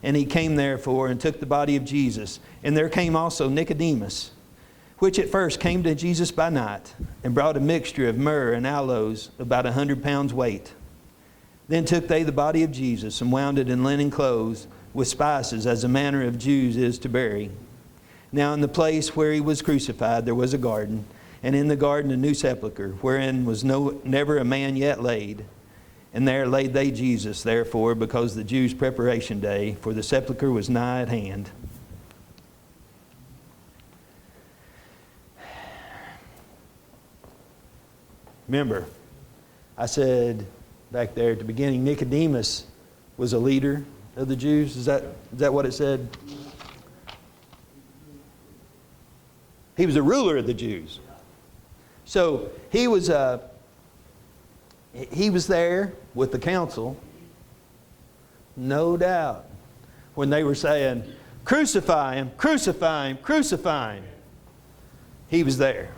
And he came therefore and took the body of Jesus. And there came also Nicodemus, which at first came to Jesus by night, and brought a mixture of myrrh and aloes, about 100 pounds weight. Then took they the body of Jesus, and wound it in linen clothes, with spices, as the manner of Jews is to bury. Now in the place where he was crucified there was a garden, and in the garden a new sepulchre, wherein was never a man yet laid. And there laid they Jesus, therefore, because the Jews' preparation day, for the sepulchre was nigh at hand. Remember, I said back there at the beginning, Nicodemus was a leader of the Jews. Is that what it said? He was a ruler of the Jews. So he was there with the council, no doubt, when they were saying, crucify him, crucify him, crucify him. He was there.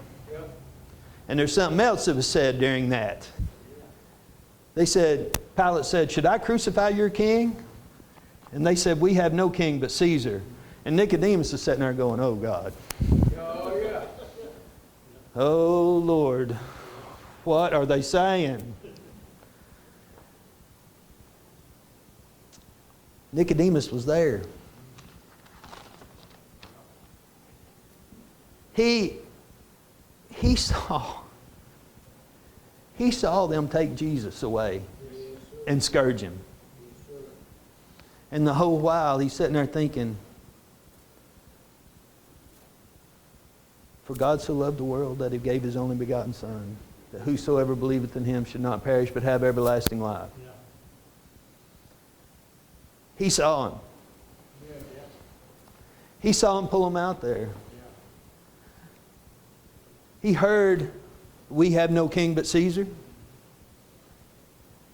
And there's something else that was said during that. Pilate said, should I crucify your king? And they said, we have no king but Caesar. And Nicodemus is sitting there going, oh God. Oh, yeah. Oh Lord. What are they saying? Nicodemus was there. He saw them take Jesus away and scourge him. And the whole while he's sitting there thinking, for God so loved the world that he gave his only begotten Son, that whosoever believeth in him should not perish but have everlasting life. Yeah. He saw him. Yeah. He saw him pull him out there. Yeah. He heard, we have no king but Caesar.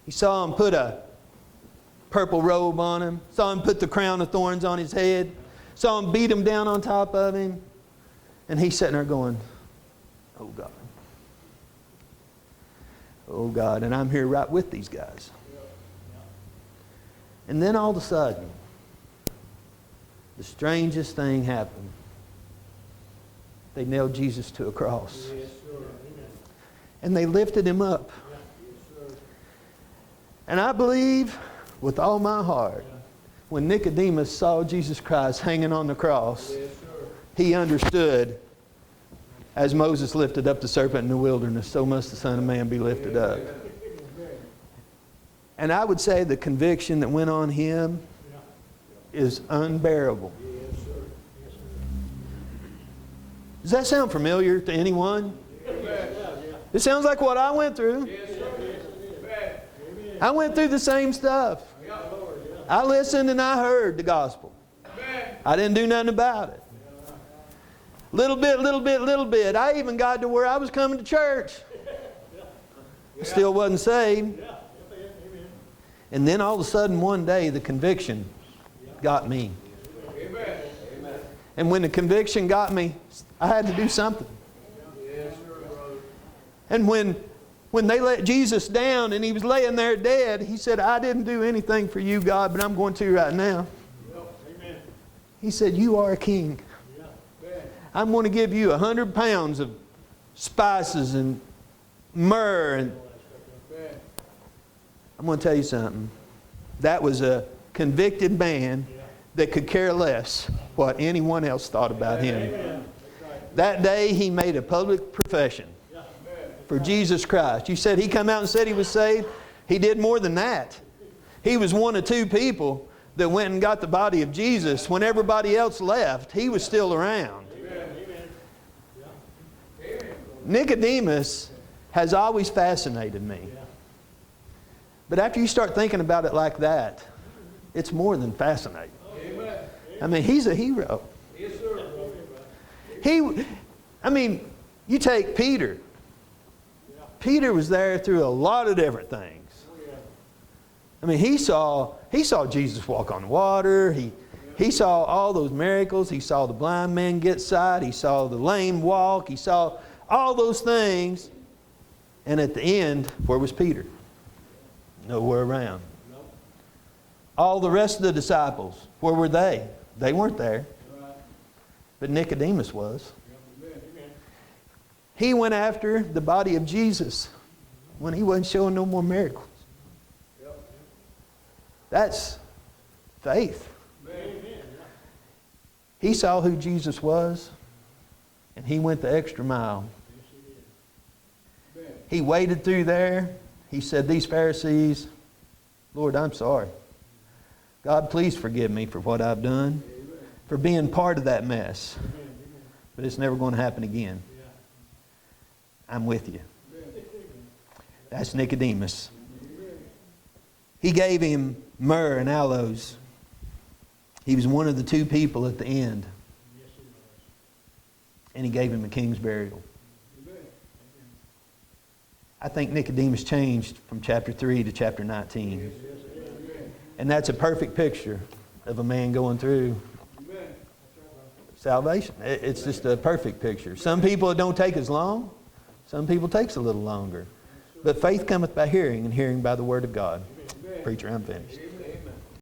He saw him put a purple robe on him. Saw him put the crown of thorns on his head. Saw him beat him down on top of him. And he's sitting there going, oh God. Oh God, and I'm here right with these guys. And then all of a sudden, the strangest thing happened. They nailed Jesus to a cross. And they lifted him up. And I believe with all my heart, when Nicodemus saw Jesus Christ hanging on the cross, he understood, as Moses lifted up the serpent in the wilderness, so must the Son of Man be lifted up. And I would say the conviction that went on him is unbearable. Does that sound familiar to anyone? It sounds like what I went through. I went through the same stuff. I listened and I heard the gospel. I didn't do nothing about it. Little bit. I even got to where I was coming to church. I still wasn't saved. And then all of a sudden one day the conviction got me. And when the conviction got me, I had to do something. And when they let Jesus down and he was laying there dead, he said, I didn't do anything for you, God, but I'm going to right now. He said, you are a king. I'm going to give you 100 pounds of spices and myrrh. And I'm going to tell you something. That was a convicted man that could care less what anyone else thought about him. That day he made a public profession for Jesus Christ. You said he come out and said he was saved? He did more than that. He was one of two people that went and got the body of Jesus. When everybody else left, he was still around. Nicodemus has always fascinated me. But after you start thinking about it like that, it's more than fascinating. I mean, he's a hero. You take Peter. Peter was there through a lot of different things. I mean, he saw Jesus walk on water. He saw all those miracles. He saw the blind man get sight. He saw the lame walk. He saw all those things. And at the end, where was Peter? Nowhere around. All the rest of the disciples, where were they? They weren't there. But Nicodemus was. He went after the body of Jesus when he wasn't showing no more miracles. That's faith. He saw who Jesus was, and he went the extra mile. He waded through there. He said, these Pharisees, Lord, I'm sorry. God, please forgive me for what I've done, for being part of that mess. But it's never going to happen again. I'm with you. That's Nicodemus. He gave him myrrh and aloes. He was one of the two people at the end. And he gave him a king's burial. I think Nicodemus changed from chapter 3 to chapter 19. And that's a perfect picture of a man going through salvation. It's just a perfect picture. Some people it don't take as long. Some people it takes a little longer. But faith cometh by hearing, and hearing by the word of God. Preacher, I'm finished.